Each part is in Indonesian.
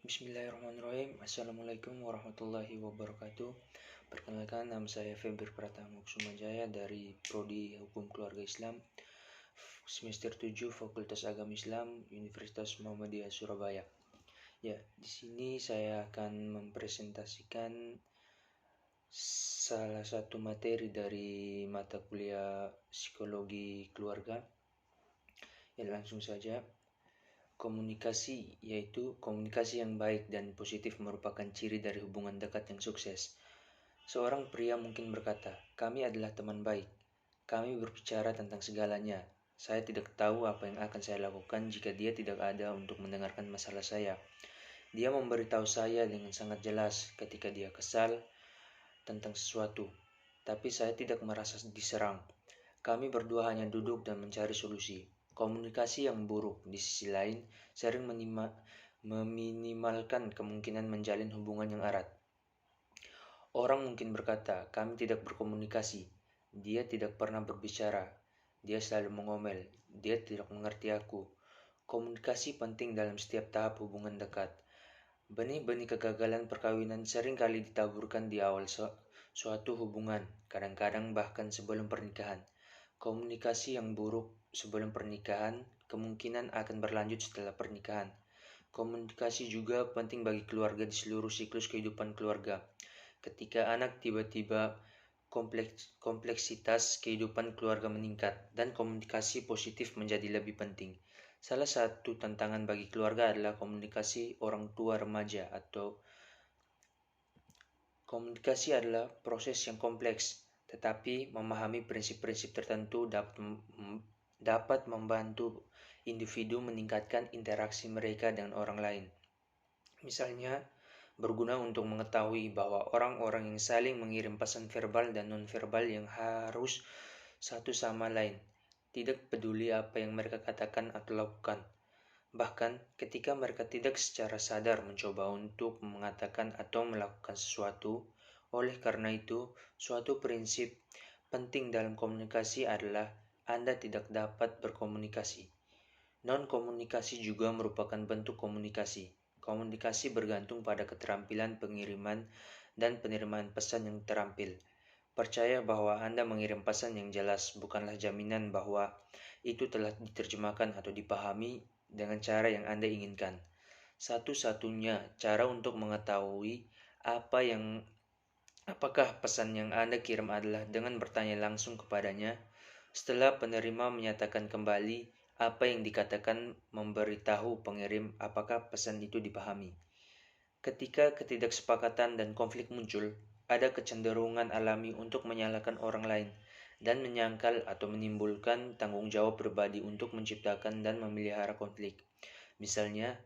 Bismillahirrahmanirrahim. Assalamualaikum warahmatullahi wabarakatuh. Perkenalkan, nama saya Febri Pratama Kusumajaya dari Prodi Hukum Keluarga Islam, semester 7 Fakultas Agama Islam, Universitas Muhammadiyah Surabaya. Ya, di sini saya akan mempresentasikan salah satu materi dari mata kuliah Psikologi Keluarga. Ya, langsung saja. Komunikasi, yaitu komunikasi yang baik dan positif merupakan ciri dari hubungan dekat yang sukses. Seorang pria mungkin berkata, "Kami adalah teman baik. Kami berbicara tentang segalanya. Saya tidak tahu apa yang akan saya lakukan jika dia tidak ada untuk mendengarkan masalah saya. Dia memberitahu saya dengan sangat jelas ketika dia kesal tentang sesuatu, tapi saya tidak merasa diserang. Kami berdua hanya duduk dan mencari solusi." Komunikasi yang buruk, di sisi lain, sering meminimalkan kemungkinan menjalin hubungan yang erat. Orang mungkin berkata, "Kami tidak berkomunikasi. Dia tidak pernah berbicara. Dia selalu mengomel. Dia tidak mengerti aku." Komunikasi penting dalam setiap tahap hubungan dekat. Benih-benih kegagalan perkawinan sering kali ditaburkan di awal suatu hubungan, kadang-kadang bahkan sebelum pernikahan. Komunikasi yang buruk sebelum pernikahan kemungkinan akan berlanjut setelah pernikahan. Komunikasi juga penting bagi keluarga di seluruh siklus kehidupan keluarga. Ketika anak tiba-tiba kompleksitas kehidupan keluarga meningkat dan komunikasi positif menjadi lebih penting. Salah satu tantangan bagi keluarga adalah komunikasi orang tua remaja atau komunikasi adalah proses yang kompleks, tetapi memahami prinsip-prinsip tertentu dapat membantu individu meningkatkan interaksi mereka dengan orang lain. Misalnya, berguna untuk mengetahui bahwa orang-orang yang saling mengirim pesan verbal dan non-verbal yang harus satu sama lain, tidak peduli apa yang mereka katakan atau lakukan. Bahkan ketika mereka tidak secara sadar mencoba untuk mengatakan atau melakukan sesuatu. Oleh karena itu, suatu prinsip penting dalam komunikasi adalah Anda tidak dapat berkomunikasi. Non-komunikasi juga merupakan bentuk komunikasi. Komunikasi bergantung pada keterampilan pengiriman dan penerimaan pesan yang terampil. Percaya bahwa Anda mengirim pesan yang jelas bukanlah jaminan bahwa itu telah diterjemahkan atau dipahami dengan cara yang Anda inginkan. Satu-satunya cara untuk mengetahui apakah pesan yang Anda kirim adalah dengan bertanya langsung kepadanya. Setelah penerima menyatakan kembali apa yang dikatakan, memberitahu pengirim apakah pesan itu dipahami. Ketika ketidaksepakatan dan konflik muncul, ada kecenderungan alami untuk menyalahkan orang lain dan menyangkal atau menimbulkan tanggung jawab pribadi untuk menciptakan dan memelihara konflik. Misalnya,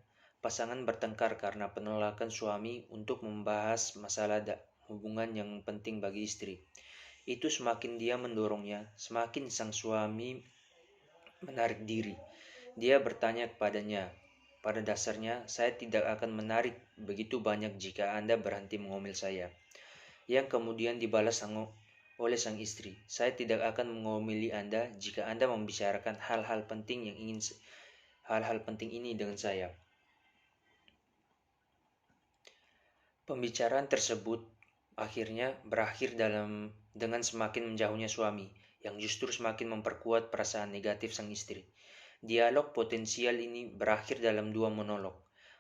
pasangan bertengkar karena penolakan suami untuk membahas masalah hubungan yang penting bagi istri. Itu semakin dia mendorongnya, semakin sang suami menarik diri. Dia bertanya kepadanya, "Pada dasarnya, saya tidak akan menarik begitu banyak jika Anda berhenti mengomel saya." Yang kemudian dibalas oleh sang istri, "Saya tidak akan mengomeli Anda jika Anda membicarakan hal-hal penting ini dengan saya." Pembicaraan tersebut akhirnya berakhir dengan semakin menjauhnya suami, yang justru semakin memperkuat perasaan negatif sang istri. Dialog potensial ini berakhir dalam dua monolog,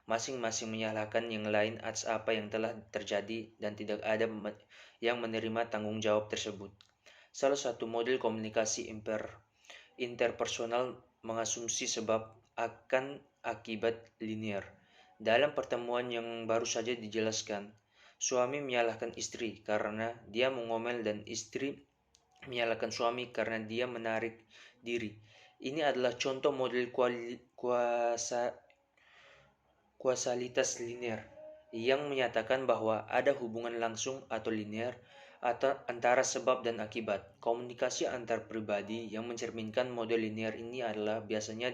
masing-masing menyalahkan yang lain atas apa yang telah terjadi dan tidak ada yang menerima tanggung jawab tersebut. Salah satu model komunikasi interpersonal mengasumsi sebab akan akibat linear. Dalam pertemuan yang baru saja dijelaskan, suami menyalahkan istri karena dia mengomel dan istri menyalahkan suami karena dia menarik diri. Ini adalah contoh model kuasalitas linear yang menyatakan bahwa ada hubungan langsung atau linear antara sebab dan akibat. Komunikasi antar pribadi yang mencerminkan model linear ini adalah biasanya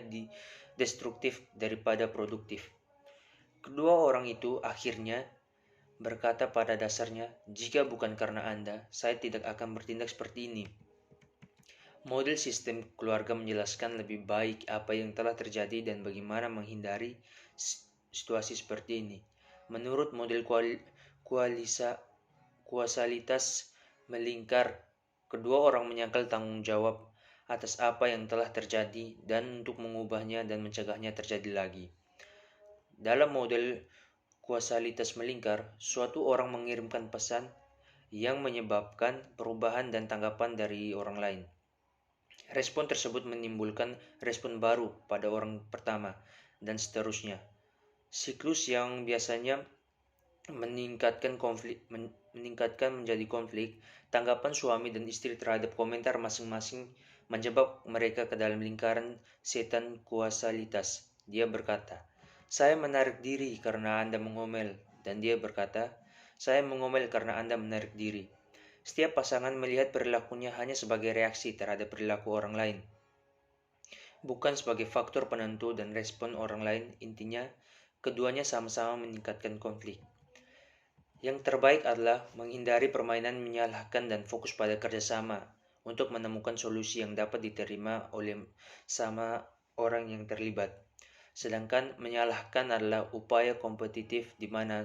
destruktif daripada produktif. Kedua orang itu akhirnya berkata pada dasarnya, "Jika bukan karena Anda, saya tidak akan bertindak seperti ini." Model sistem keluarga menjelaskan lebih baik apa yang telah terjadi dan bagaimana menghindari situasi seperti ini. Menurut model kuasalitas melingkar, kedua orang menyangkal tanggung jawab atas apa yang telah terjadi dan untuk mengubahnya dan mencegahnya terjadi lagi. Dalam model kuasalitas melingkar, suatu orang mengirimkan pesan yang menyebabkan perubahan dan tanggapan dari orang lain. Respon tersebut menimbulkan respon baru pada orang pertama, dan seterusnya. Siklus yang biasanya meningkatkan menjadi konflik, tanggapan suami dan istri terhadap komentar masing-masing menjebak mereka ke dalam lingkaran setan kuasalitas. Dia berkata, "Saya menarik diri karena Anda mengomel." Dan dia berkata, "Saya mengomel karena Anda menarik diri." Setiap pasangan melihat perilakunya hanya sebagai reaksi terhadap perilaku orang lain, bukan sebagai faktor penentu dan respon orang lain. Intinya, keduanya sama-sama meningkatkan konflik. Yang terbaik adalah menghindari permainan menyalahkan dan fokus pada kerjasama untuk menemukan solusi yang dapat diterima oleh sama orang yang terlibat. Sedangkan menyalahkan adalah upaya kompetitif di mana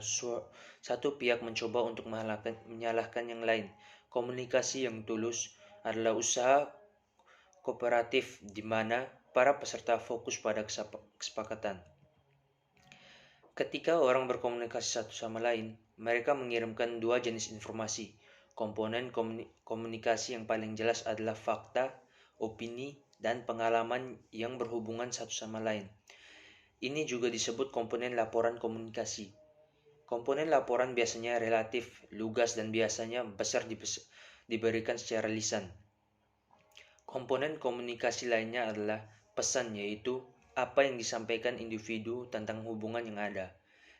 satu pihak mencoba untuk menyalahkan yang lain. Komunikasi yang tulus adalah usaha kooperatif di mana para peserta fokus pada kesepakatan. Ketika orang berkomunikasi satu sama lain, mereka mengirimkan dua jenis informasi. Komponen komunikasi yang paling jelas adalah fakta, opini, dan pengalaman yang berhubungan satu sama lain. Ini juga disebut komponen laporan komunikasi. Komponen laporan biasanya relatif, lugas, dan biasanya besar diberikan secara lisan. Komponen komunikasi lainnya adalah pesan, yaitu apa yang disampaikan individu tentang hubungan yang ada.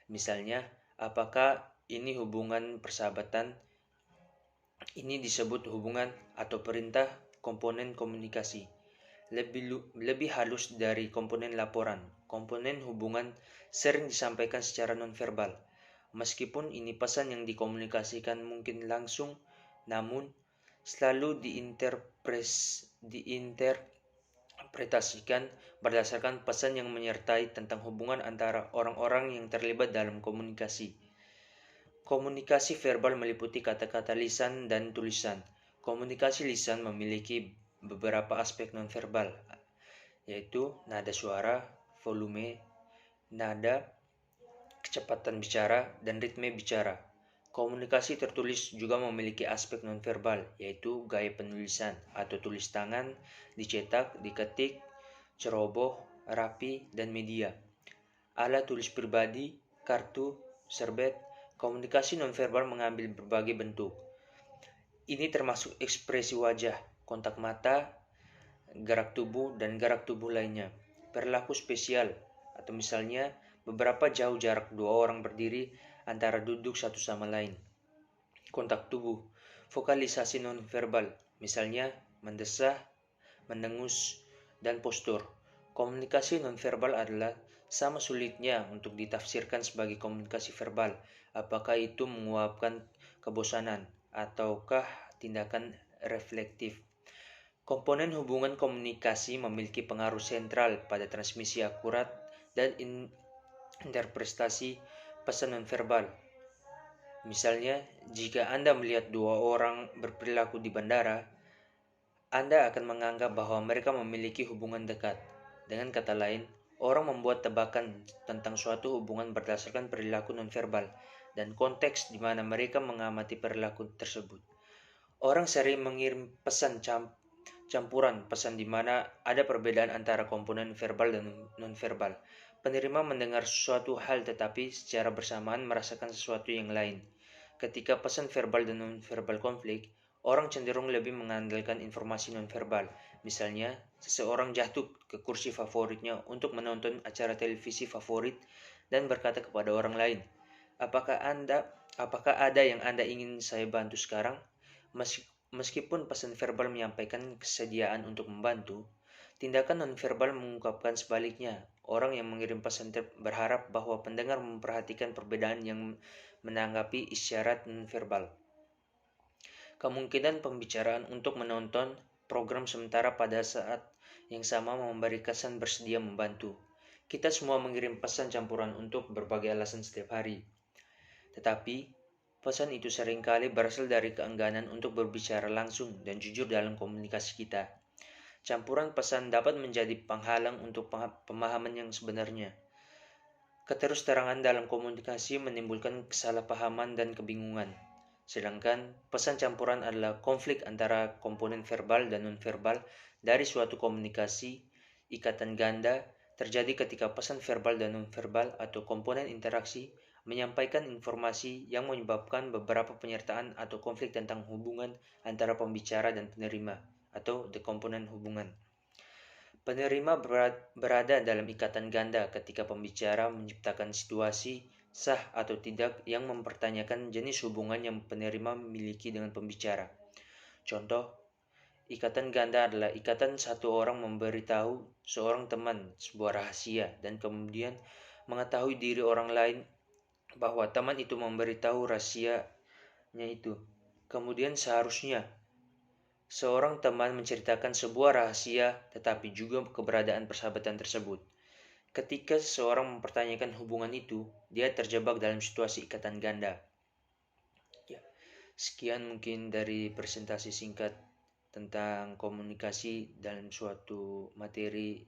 Misalnya, apakah ini hubungan persahabatan? Ini disebut hubungan atau perintah komponen komunikasi. Lebih halus dari komponen laporan, komponen hubungan sering disampaikan secara nonverbal. Meskipun ini pesan yang dikomunikasikan mungkin langsung, namun selalu diinterpretasikan berdasarkan pesan yang menyertai tentang hubungan antara orang-orang yang terlibat dalam komunikasi. Komunikasi verbal meliputi kata-kata lisan dan tulisan. Komunikasi lisan memiliki beberapa aspek nonverbal, yaitu nada suara, volume, nada, kecepatan bicara, dan ritme bicara. Komunikasi tertulis juga memiliki aspek nonverbal, yaitu gaya penulisan atau tulis tangan, dicetak, diketik, ceroboh, rapi, dan media. Alat tulis pribadi, kartu, serbet. Komunikasi nonverbal mengambil berbagai bentuk. Ini termasuk ekspresi wajah, kontak mata, gerak tubuh, dan gerak tubuh lainnya. Perilaku spesial, atau misalnya beberapa jauh jarak dua orang berdiri antara duduk satu sama lain. Kontak tubuh, vokalisasi nonverbal, misalnya mendesah, mendengus, dan postur. Komunikasi nonverbal adalah sama sulitnya untuk ditafsirkan sebagai komunikasi verbal. Apakah itu menguapkan kebosanan ataukah tindakan reflektif? Komponen hubungan komunikasi memiliki pengaruh sentral pada transmisi akurat dan interpretasi pesan nonverbal. Misalnya, jika Anda melihat dua orang berperilaku di bandara, Anda akan menganggap bahwa mereka memiliki hubungan dekat. Dengan kata lain, orang membuat tebakan tentang suatu hubungan berdasarkan perilaku nonverbal dan konteks di mana mereka mengamati perilaku tersebut. Orang sering mengirim pesan campuran pesan di mana ada perbedaan antara komponen verbal dan nonverbal. Penerima mendengar suatu hal tetapi secara bersamaan merasakan sesuatu yang lain. Ketika pesan verbal dan nonverbal konflik, orang cenderung lebih mengandalkan informasi nonverbal. Misalnya, seseorang jatuh ke kursi favoritnya untuk menonton acara televisi favorit dan berkata kepada orang lain, Apakah ada yang Anda ingin saya bantu sekarang? Meskipun pesan verbal menyampaikan kesediaan untuk membantu, tindakan nonverbal mengungkapkan sebaliknya. Orang yang mengirim pesan berharap bahwa pendengar memperhatikan perbedaan yang menanggapi isyarat nonverbal. Kemungkinan pembicaraan untuk menonton program sementara pada saat yang sama memberi kesan bersedia membantu. Kita semua mengirim pesan campuran untuk berbagai alasan setiap hari. Tetapi, pesan itu seringkali berasal dari keengganan untuk berbicara langsung dan jujur dalam komunikasi kita. Campuran pesan dapat menjadi penghalang untuk pemahaman yang sebenarnya. Keterus-terangan dalam komunikasi menimbulkan kesalahpahaman dan kebingungan. Sedangkan pesan campuran adalah konflik antara komponen verbal dan nonverbal dari suatu komunikasi. Ikatan ganda terjadi ketika pesan verbal dan nonverbal atau komponen interaksi menyampaikan informasi yang menyebabkan beberapa penyertaan atau konflik tentang hubungan antara pembicara dan penerima atau the komponen hubungan. Penerima berada dalam ikatan ganda ketika pembicara menciptakan situasi sah atau tidak yang mempertanyakan jenis hubungan yang penerima miliki dengan pembicara. Contoh, ikatan ganda adalah ikatan satu orang memberitahu seorang teman sebuah rahasia dan kemudian mengetahui diri orang lain bahwa teman itu memberitahu rahasianya itu. Kemudian seharusnya seorang teman menceritakan sebuah rahasia, tetapi juga keberadaan persahabatan tersebut. Ketika seseorang mempertanyakan hubungan itu, dia terjebak dalam situasi ikatan ganda. Ya, sekian mungkin dari presentasi singkat tentang komunikasi dalam suatu materi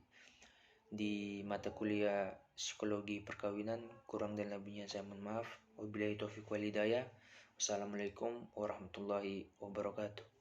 di mata kuliah psikologi perkawinan. Kurang dan lebihnya saya mohon maaf. Wabillahi taufiq wal hidayah. Wassalamualaikum warahmatullahi wabarakatuh.